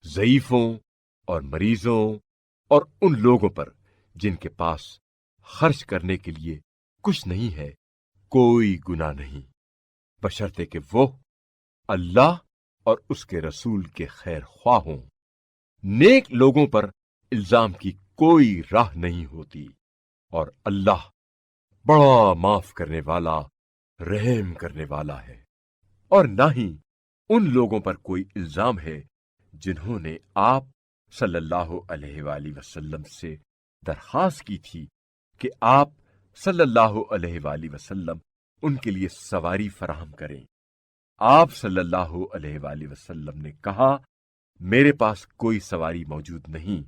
ضعیفوں اور مریضوں اور ان لوگوں پر جن کے پاس خرچ کرنے کے لیے کچھ نہیں ہے کوئی گناہ نہیں، بشرطے کہ وہ اللہ اور اس کے رسول کے خیر خواہ ہوں۔ نیک لوگوں پر الزام کی کوئی راہ نہیں ہوتی، اور اللہ بڑا معاف کرنے والا، رحم کرنے والا ہے۔ اور نہ ہی ان لوگوں پر کوئی الزام ہے جنہوں نے آپ صلی اللہ علیہ وآلہ وسلم سے درخواست کی تھی کہ آپ صلی اللہ علیہ وآلہ وسلم ان کے لیے سواری فراہم کریں۔ آپ صلی اللہ علیہ وآلہ وسلم نے کہا، میرے پاس کوئی سواری موجود نہیں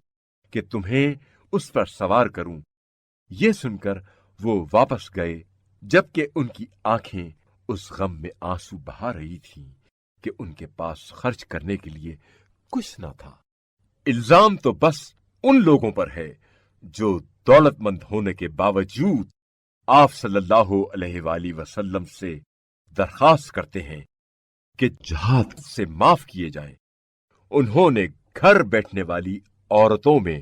کہ تمہیں اس پر سوار کروں۔ یہ سن کر وہ واپس گئے، جبکہ ان کی آنکھیں اس غم میں آنسو بہا رہی تھیں کہ ان کے پاس خرچ کرنے کے لیے کچھ نہ تھا۔ الزام تو بس ان لوگوں پر ہے جو دولت مند ہونے کے باوجود آپ صلی اللہ علیہ وآلہ وسلم سے درخواست کرتے ہیں کہ جہاد سے معاف کیے جائیں۔ انہوں نے گھر بیٹھنے والی عورتوں میں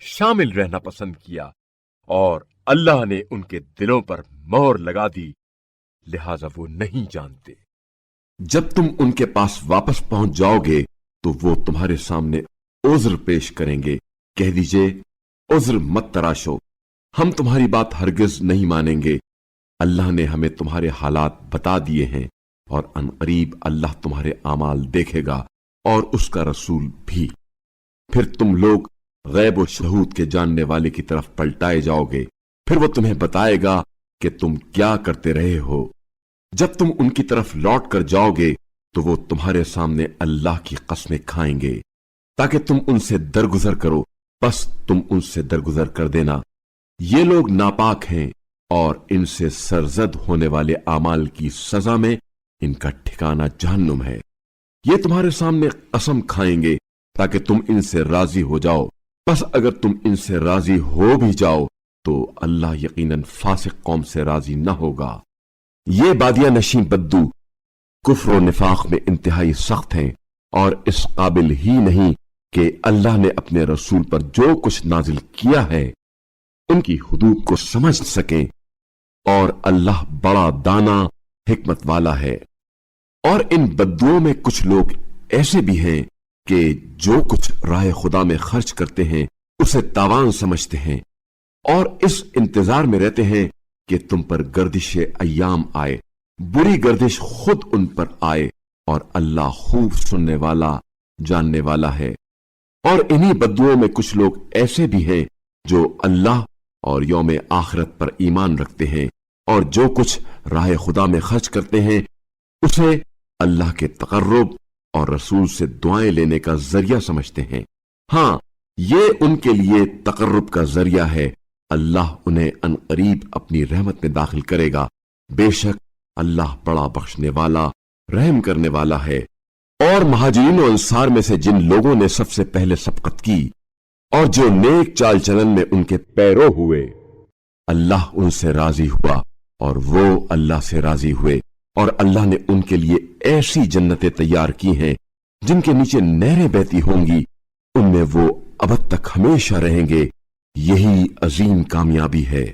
شامل رہنا پسند کیا، اور اللہ نے ان کے دلوں پر مہر لگا دی، لہذا وہ نہیں جانتے۔ جب تم ان کے پاس واپس پہنچ جاؤ گے تو وہ تمہارے سامنے عذر پیش کریں گے۔ کہہ دیجئے، عذر مت تراشو، ہم تمہاری بات ہرگز نہیں مانیں گے۔ اللہ نے ہمیں تمہارے حالات بتا دیے ہیں، اور ان قریب اللہ تمہارے اعمال دیکھے گا اور اس کا رسول بھی۔ پھر تم لوگ غیب و شہود کے جاننے والے کی طرف پلٹائے جاؤ گے، پھر وہ تمہیں بتائے گا کہ تم کیا کرتے رہے ہو۔ جب تم ان کی طرف لوٹ کر جاؤ گے تو وہ تمہارے سامنے اللہ کی قسمیں کھائیں گے تاکہ تم ان سے درگزر کرو، بس تم ان سے درگزر کر دینا۔ یہ لوگ ناپاک ہیں، اور ان سے سرزد ہونے والے اعمال کی سزا میں ان کا ٹھکانہ جہنم ہے۔ یہ تمہارے سامنے قسم کھائیں گے تاکہ تم ان سے راضی ہو جاؤ، بس اگر تم ان سے راضی ہو بھی جاؤ تو اللہ یقیناً فاسق قوم سے راضی نہ ہوگا۔ یہ بادیہ نشین بدو کفر و نفاق میں انتہائی سخت ہیں، اور اس قابل ہی نہیں کہ اللہ نے اپنے رسول پر جو کچھ نازل کیا ہے ان کی حدود کو سمجھ سکیں، اور اللہ بڑا دانا حکمت والا ہے۔ اور ان بدوؤں میں کچھ لوگ ایسے بھی ہیں کہ جو کچھ راہ خدا میں خرچ کرتے ہیں اسے تاوان سمجھتے ہیں، اور اس انتظار میں رہتے ہیں کہ تم پر گردش ایام آئے، بری گردش خود ان پر آئے، اور اللہ خوب سننے والا، جاننے والا ہے۔ اور انہی بدوؤں میں کچھ لوگ ایسے بھی ہیں جو اللہ اور یوم آخرت پر ایمان رکھتے ہیں، اور جو کچھ راہ خدا میں خرچ کرتے ہیں اسے اللہ کے تقرب اور رسول سے دعائیں لینے کا ذریعہ سمجھتے ہیں۔ ہاں، یہ ان کے لیے تقرب کا ذریعہ ہے، اللہ انہیں ان قریب اپنی رحمت میں داخل کرے گا، بے شک اللہ بڑا بخشنے والا، رحم کرنے والا ہے۔ اور مہاجرین و انصار میں سے جن لوگوں نے سب سے پہلے سبقت کی اور جو نیک چال چلن میں ان کے پیرو ہوئے، اللہ ان سے راضی ہوا اور وہ اللہ سے راضی ہوئے، اور اللہ نے ان کے لیے ایسی جنتیں تیار کی ہیں جن کے نیچے نہریں بہتی ہوں گی، ان میں وہ ابد تک ہمیشہ رہیں گے۔ یہی عظیم کامیابی ہے۔